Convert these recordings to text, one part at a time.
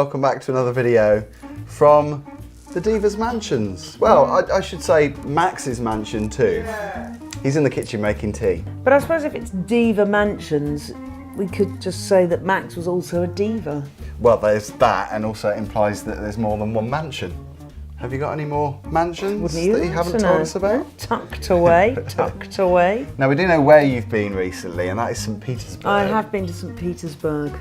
welcome back to another video from the Diva's Mansions. Well, I should say Max's mansion too. Yeah. He's in the kitchen making tea. But I suppose if it's Diva Mansions, we could just say that Max was also a diva. Well, there's that, and also it implies that there's more than one mansion. Have you got any more mansions that you haven't told us about? Tucked away, tucked away. Now, we do know where you've been recently, and that is St. Petersburg. I have been to St. Petersburg.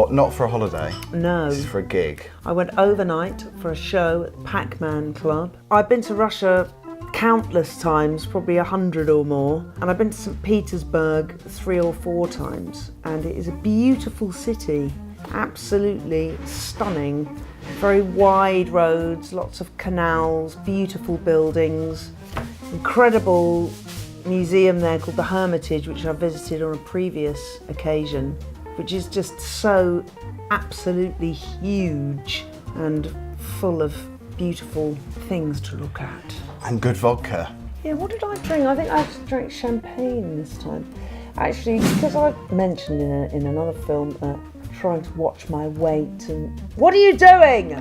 Not for a holiday. No. This is for a gig. I went overnight for a show at Pacman Club. I've been to Russia countless times, probably 100 or more, and I've been to St. Petersburg 3 or 4 times, and it is a beautiful city, absolutely stunning. Very wide roads, lots of canals, beautiful buildings, incredible museum there called the Hermitage, which I visited on a previous occasion, which is just so absolutely huge and full of beautiful things to look at. And good vodka. Yeah, what did I drink? I think I drank champagne this time. Actually, because I mentioned in another film trying to watch my weight and what are you doing?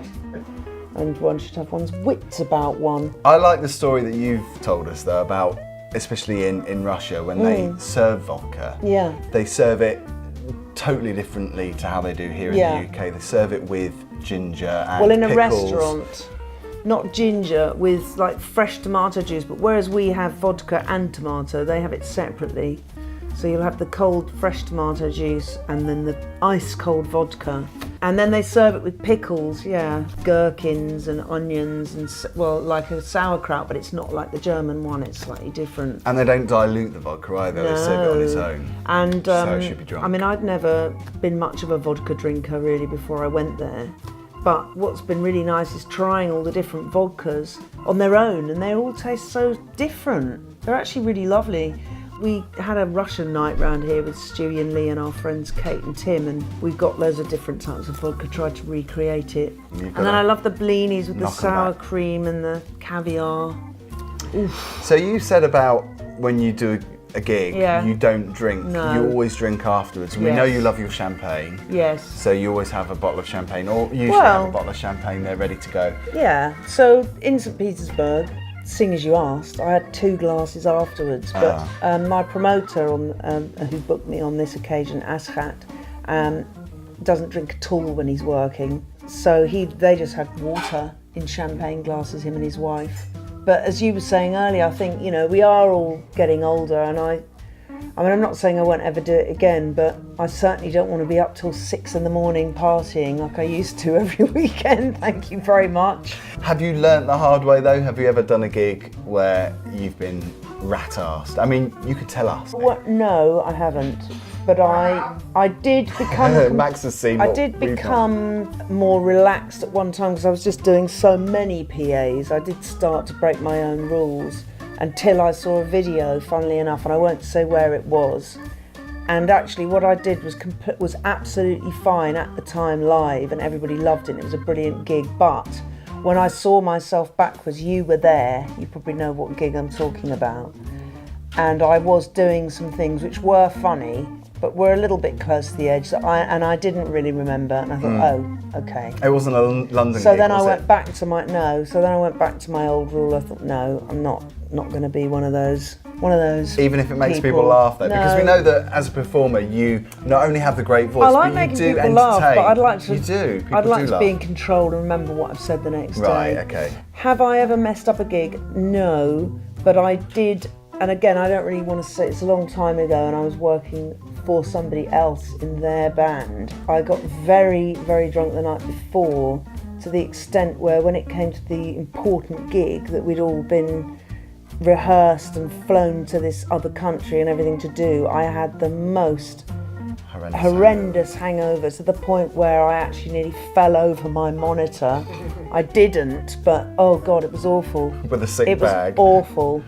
And one should have one's wits about one. I like the story that you've told us though about, especially in Russia, when they serve vodka. Yeah. They serve it totally differently to how they do here in the UK. They serve it with ginger and in pickles. A restaurant, not ginger, with like fresh tomato juice, but whereas we have vodka and tomato, they have it separately. So you'll have the cold, fresh tomato juice and then the ice cold vodka. And then they serve it with pickles, gherkins and onions and, well, like a sauerkraut, but it's not like the German one, it's slightly different. And they don't dilute the vodka either, they serve it on its own. And so it should be drunk. I mean, I'd never been much of a vodka drinker really before I went there. But what's been really nice is trying all the different vodkas on their own, and they all taste so different. They're actually really lovely. We had a Russian night round here with Stewie and Lee and our friends Kate and Tim, and we've got loads of different types of vodka, tried to recreate it. And then I love the blinis with the sour cream and the caviar. Oof. So you said about when you do a gig, you don't drink, you always drink afterwards. And we know you love your champagne. Yes. So you always have a bottle of champagne, or usually have a bottle of champagne there ready to go. Yeah, so in St. Petersburg, seeing as you asked, I had 2 glasses afterwards, but my promoter who booked me on this occasion, Ashat, doesn't drink at all when he's working, so they just had water in champagne glasses, him and his wife. But as you were saying earlier, I think, we are all getting older, and I mean, I'm not saying I won't ever do it again, but I certainly don't want to be up till 6 in the morning partying like I used to every weekend. Thank you very much. Have you learnt the hard way though? Have you ever done a gig where you've been rat-arsed? I mean, you could tell us. No, I haven't. But I did become. Max has seen. I did become more relaxed at one time because I was just doing so many PAs. I did start to break my own rules until I saw a video, funnily enough, and I won't say where it was. And actually, what I did was absolutely fine at the time live, and everybody loved it. It was a brilliant gig. But when I saw myself backwards, you were there. You probably know what gig I'm talking about. And I was doing some things which were funny, but were a little bit close to the edge, and I didn't really remember, and I thought, oh, okay. It wasn't a London so gig, then was I went back to my old rule. I thought, no, I'm not going to be one of those even if it makes people laugh though, because we know that as a performer you not only have the great voice, I like but you do people entertain. laugh, but I'd like to. You do. People I'd like do to laugh. be in control and remember what I've said the next day. Right. Okay. Have I ever messed up a gig? No, but I did. And again, I don't really want to say, it's a long time ago, and I was working for somebody else in their band. I got very, very drunk the night before, to the extent where when it came to the important gig that we'd all been rehearsed and flown to this other country and everything to do, I had the most horrendous hangover to the point where I actually nearly fell over my monitor. I didn't, but oh God, it was awful. With a sick bag. It was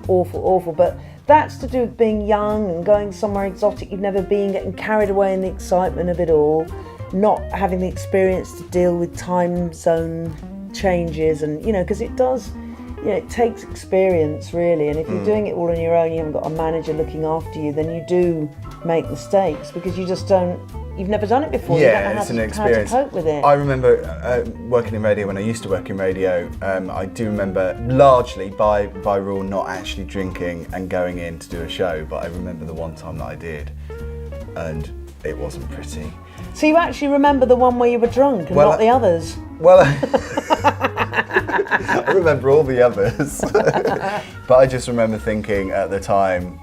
awful. But that's to do with being young and going somewhere exotic you've never been, getting carried away in the excitement of it all, not having the experience to deal with time zone changes, and because it does. It takes experience really, and if you're doing it all on your own, you haven't got a manager looking after you, then you do make mistakes because you just don't you've never done it before. Yeah, you don't know it's an how experience. to cope with it. I remember working in radio when I used to work in radio. I do remember largely by rule not actually drinking and going in to do a show, but I remember the one time that I did, and it wasn't pretty. So you actually remember the one where you were drunk and not the others? Well, I remember all the others, but I just remember thinking at the time,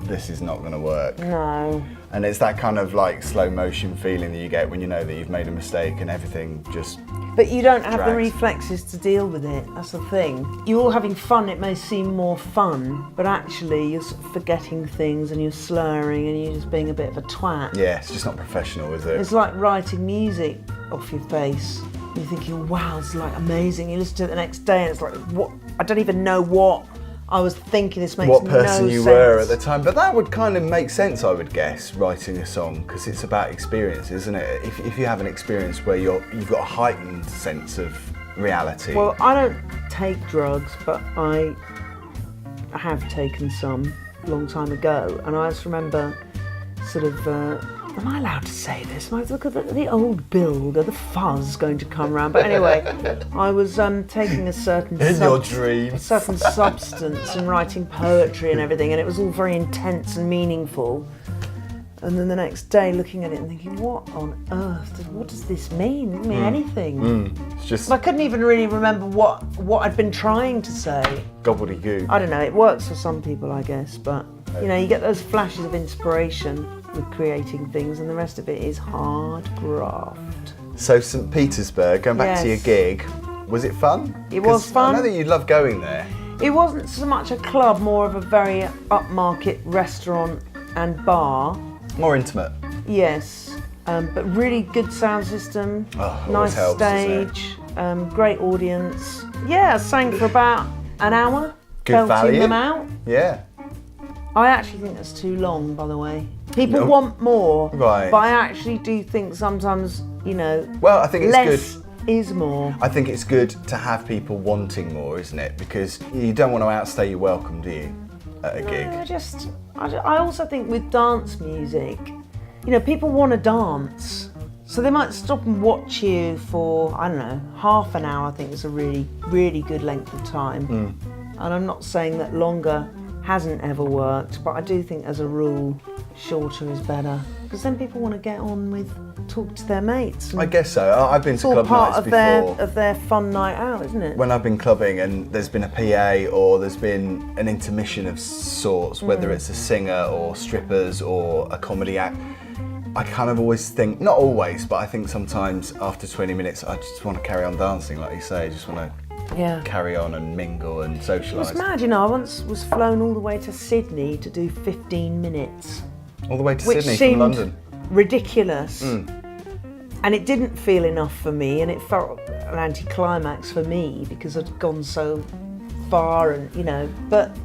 this is not going to work. No. And it's that kind of like slow motion feeling that you get when you know that you've made a mistake and everything just... But you don't have the drags. reflexes to deal with it, that's the thing. You're all having fun, it may seem more fun, but actually you're sort of forgetting things and you're slurring and you're just being a bit of a twat. Yeah, it's just not professional, is it? It's like writing music off your face. You're thinking, wow, it's like amazing. You listen to it the next day and it's like, what? I don't even know what I was thinking. This makes no sense. What person you were at the time. But that would kind of make sense, I would guess, writing a song, because it's about experience, isn't it? If you have an experience where you've got a heightened sense of reality. Well, I don't take drugs, but I have taken some a long time ago. And I just remember sort of... am I allowed to say this? Look at the old builder, the fuzz going to come round. But anyway, I was taking a certain your dreams. a certain substance and writing poetry and everything, and it was all very intense and meaningful. And then the next day, looking at it and thinking, what on earth? What does this mean? It doesn't mean anything. It's just I couldn't even really remember what I'd been trying to say. gobbledygook. I don't know. It works for some people, I guess, but you know, you get those flashes of inspiration with creating things, and the rest of it is hard graft. So St. Petersburg, going back to your Yes. gig, was it fun? It was 'Cause fun. I know that you love going there. It wasn't so much a club, more of a very upmarket restaurant and bar. More intimate. Yes, but really good sound system, Oh, nice always helps, doesn't it? stage, great audience. Yeah, I sang for about an hour, Good belting value. them out. Yeah. I actually think that's too long, by the way. People No. want more, Right. but I actually do think sometimes, you know, Well, I think it's less good. is more. I think it's good to have people wanting more, isn't it? Because you don't want to outstay your welcome, do you, at a gig? I also think with dance music, you know, people want to dance. So they might stop and watch you for, I don't know, half an hour. I think is a really, really good length of time. And I'm not saying that longer hasn't ever worked, but I do think as a rule, shorter is better. Because then people want to get on with, talk to their mates. And I guess so. I've been it's to all club part nights of before. their fun night out, isn't it? When I've been clubbing and there's been a PA or there's been an intermission of sorts, whether it's a singer or strippers or a comedy act, I kind of always think, not always, but I think sometimes after 20 minutes I just want to carry on dancing, like you say, I just want to Yeah. carry on and mingle and It socialise. was mad, you know. I once was flown all the way to Sydney to do 15 minutes. All the way to Which Sydney seemed from London. ridiculous. And it didn't feel enough for me, and it felt an anticlimax for me because I'd gone so far, and you know. But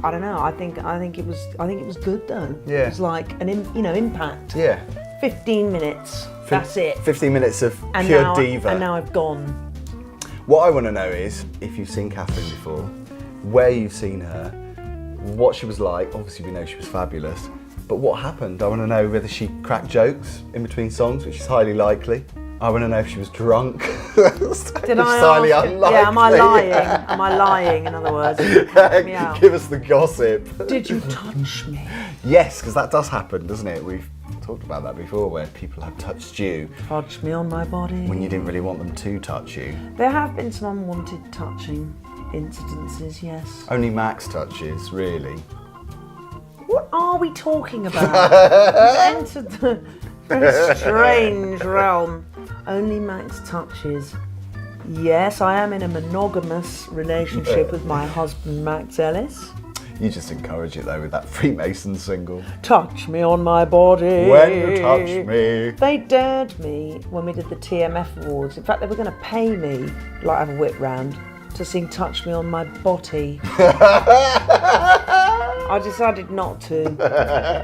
I don't know. I think it was good though. Yeah. It was like an impact. Yeah. 15 minutes. That's it. 15 minutes of And pure now, diva. And now I've gone. What I want to know is, if you've seen Katherine before, where you've seen her, what she was like. Obviously we know she was fabulous, but what happened? I want to know whether she cracked jokes in between songs, which is highly likely. I want to know if she was drunk. Did I highly ask? unlikely. Yeah, am I lying? Am I lying, in other words? Help me out. Give us the gossip. Did you touch me? Yes, because that does happen, doesn't it? We've talked about that before, where people have touched you Touch me on my body. when you didn't really want them to touch you. There have been some unwanted touching incidences, yes. Only Max touches, really. What are we talking about? We've entered the very strange realm. Only Max touches. Yes, I am in a monogamous relationship with my husband, Max Ellis. You just encourage it though with that Freemason single. Touch me on my body. When you touch me. They dared me when we did the TMF Awards. In fact, they were going to pay me, like have a whip round, to sing Touch Me on My Body. I decided not to,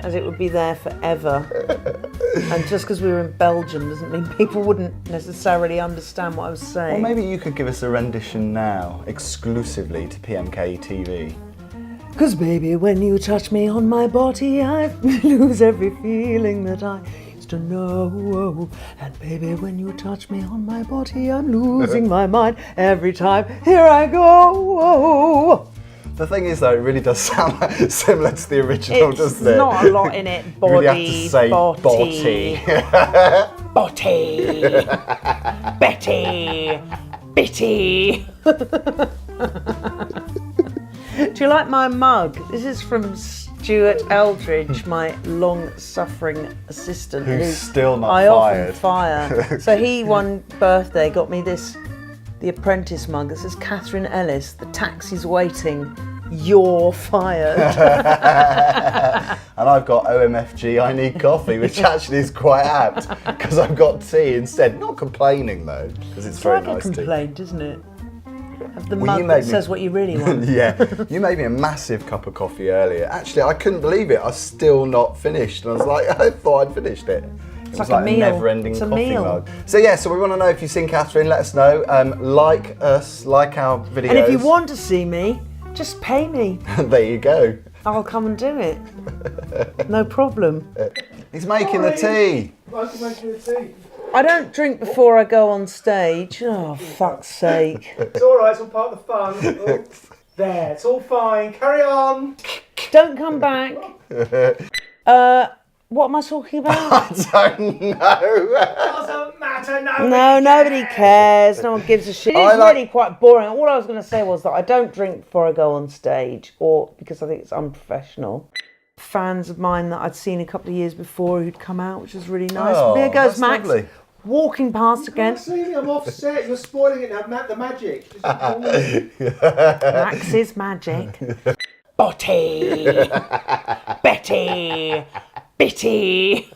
as it would be there forever. And just because we were in Belgium doesn't mean people wouldn't necessarily understand what I was saying. Well, maybe you could give us a rendition now, exclusively to PMKETV. Cause baby, when you touch me on my body, I lose every feeling that I... It's to know. And baby, when you touch me on my body, I'm losing my mind every time. Here I go. The thing is, though, it really does sound similar to the original, doesn't it? It's not a lot in it. Body, you really have to say body. Body. Betty. Bitty. Do you like my mug? This is from Stuart Eldridge, my long-suffering assistant. Who's still not I fired. often fire. So he, one birthday, got me this, the Apprentice mug that says, Katherine Ellis, the taxi's waiting, you're fired. And I've got OMFG, I need coffee, which actually is quite apt, because I've got tea instead. Not complaining, though, because it's very nice tea. It's like a complaint, isn't it? Have the Well, mug you that made me- says what you really want. Yeah, you made me a massive cup of coffee earlier. Actually, I couldn't believe it. I was still not finished. And I was like, I thought I'd finished it. It was like a like a meal. never-ending It's a coffee meal. mug. So yeah, so we want to know if you've seen Katherine. Let us know. Like us, like our videos. And if you want to see me, just pay me. there you go. I'll come and do it. No problem. He's making the tea. Michael making the tea. I don't drink before I go on stage. Oh, fuck's sake. It's all right. It's all part of the fun. Oh, there. It's all fine. Carry on. Don't come back. What am I talking about? I don't know. Doesn't matter. No, nobody cares. No one gives a shit. It's really quite boring. All I was going to say was that I don't drink before I go on stage, or because I think it's unprofessional. Fans of mine that I'd seen a couple of years before who'd come out, which was really nice. Oh, There goes that's Max, lovely. walking past again. See me, I'm offset. You're spoiling it now. The magic. Max's magic. Botty, Betty, Bitty.